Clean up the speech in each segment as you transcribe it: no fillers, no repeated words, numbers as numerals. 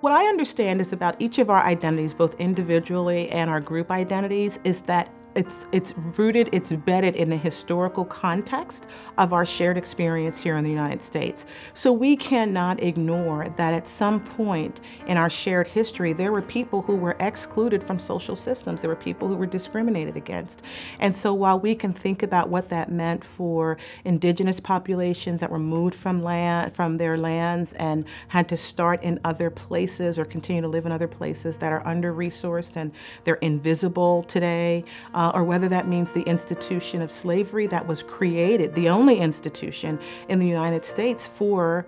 What I understand is about each of our identities, both individually and our group identities, is that it's rooted, it's embedded in the historical context of our shared experience here in the United States. So we cannot ignore that at some point in our shared history, there were people who were excluded from social systems. There were people who were discriminated against. And so while we can think about what that meant for indigenous populations that were moved from their lands and had to start in other places or continue to live in other places that are under-resourced and they're invisible today, or whether that means the institution of slavery that was created, the only institution in the United States for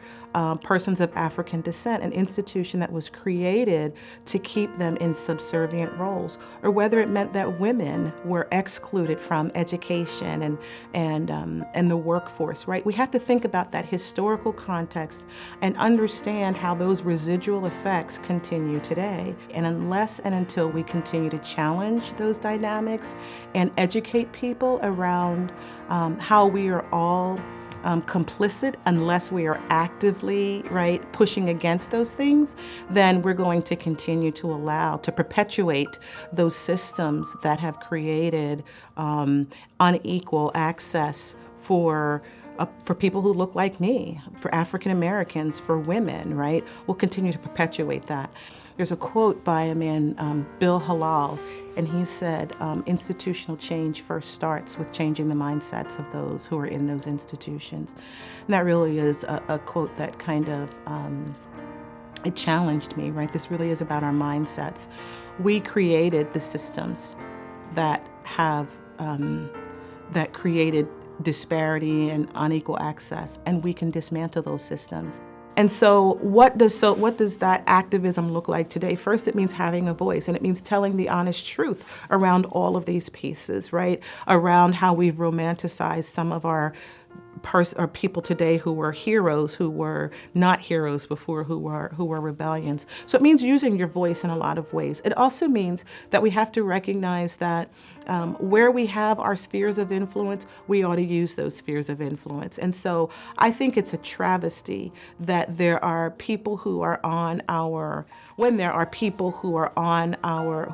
persons of African descent, an institution that was created to keep them in subservient roles, or whether it meant that women were excluded from education and the workforce, right? We have to think about that historical context and understand how those residual effects continue today. And unless and until we continue to challenge those dynamics and educate people around how we are all complicit, unless we are actively, right, pushing against those things, then we're going to continue to perpetuate those systems that have created unequal access for people who look like me, for African Americans, for women, right? We'll continue to perpetuate that. There's a quote by a man, Bill Halal, and he said, institutional change first starts with changing the mindsets of those who are in those institutions. And that really is a quote that kind of, it challenged me, right? This really is about our mindsets. We created the systems that have, that created disparity and unequal access, and we can dismantle those systems. And so what does that activism look like today? First, it means having a voice, and it means telling the honest truth around all of these pieces, right? Around how we've romanticized some of our people today who were heroes, who were not heroes before, who were rebellions. So it means using your voice in a lot of ways. It also means that we have to recognize that where we have our spheres of influence, we ought to use those spheres of influence. And so I think it's a travesty that there are people who are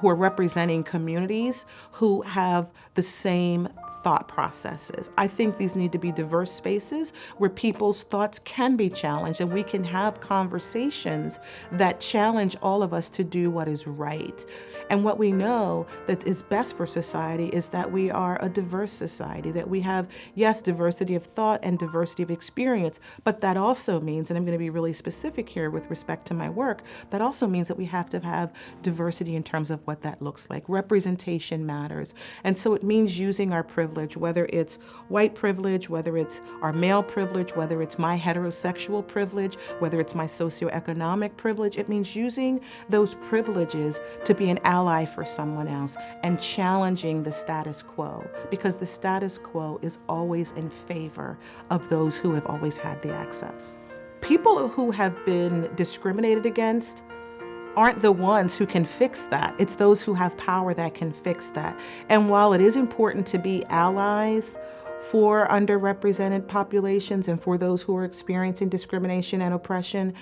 representing communities who have the same thought processes. I think these need to be diverse spaces where people's thoughts can be challenged, and we can have conversations that challenge all of us to do what is right. And what we know that is best for society is that we are a diverse society, that we have, yes, diversity of thought and diversity of experience, but that also means, and I'm going to be really specific here with respect to my work, that also means that we have to have diversity in terms of what that looks like. Representation matters. And so it means using our privilege, whether it's white privilege, whether it's our male privilege, whether it's my heterosexual privilege, whether it's my socioeconomic privilege. It means using those privileges to be an ally for someone else and challenging the status quo, because the status quo is always in favor of those who have always had the access. People who have been discriminated against aren't the ones who can fix that. It's those who have power that can fix that. And while it is important to be allies for underrepresented populations and for those who are experiencing discrimination and oppression,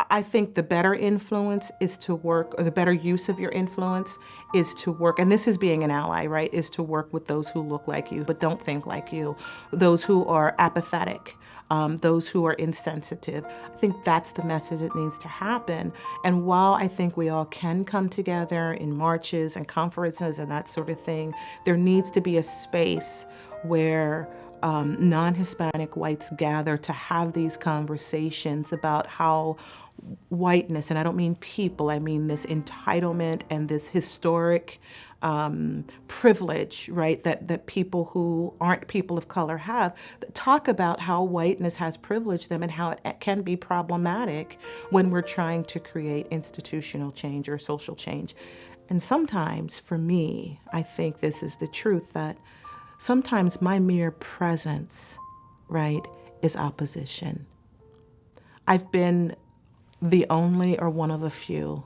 I think the better influence is to work, or the better use of your influence is to work, and this is being an ally, right, is to work with those who look like you but don't think like you, those who are apathetic, those who are insensitive. I think that's the message that needs to happen. And while I think we all can come together in marches and conferences and that sort of thing, there needs to be a space where non-Hispanic whites gather to have these conversations about how whiteness, and I don't mean people, I mean this entitlement and this historic privilege, right, that people who aren't people of color have, talk about how whiteness has privileged them and how it can be problematic when we're trying to create institutional change or social change. And sometimes, for me, I think this is the truth, that sometimes my mere presence, right, is opposition. I've been the only or one of a few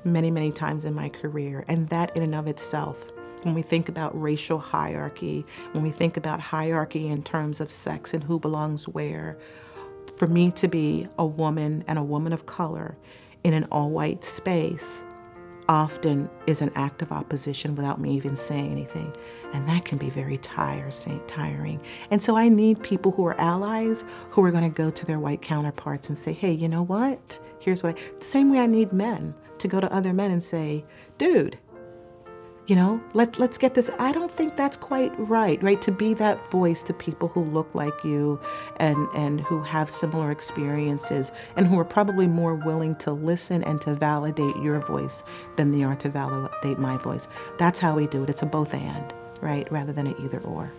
many, many times in my career, and that in and of itself, when we think about racial hierarchy, when we think about hierarchy in terms of sex and who belongs where, for me to be a woman and a woman of color in an all-white space often is an act of opposition without me even saying anything. And that can be very tiring. And so I need people who are allies, who are going to go to their white counterparts and say, hey, you know what? Here's what same way I need men to go to other men and say, dude, let's get this. I don't think that's quite right? To be that voice to people who look like you and who have similar experiences and who are probably more willing to listen and to validate your voice than they are to validate my voice. That's how we do it. It's a both and, right? Rather than an either or.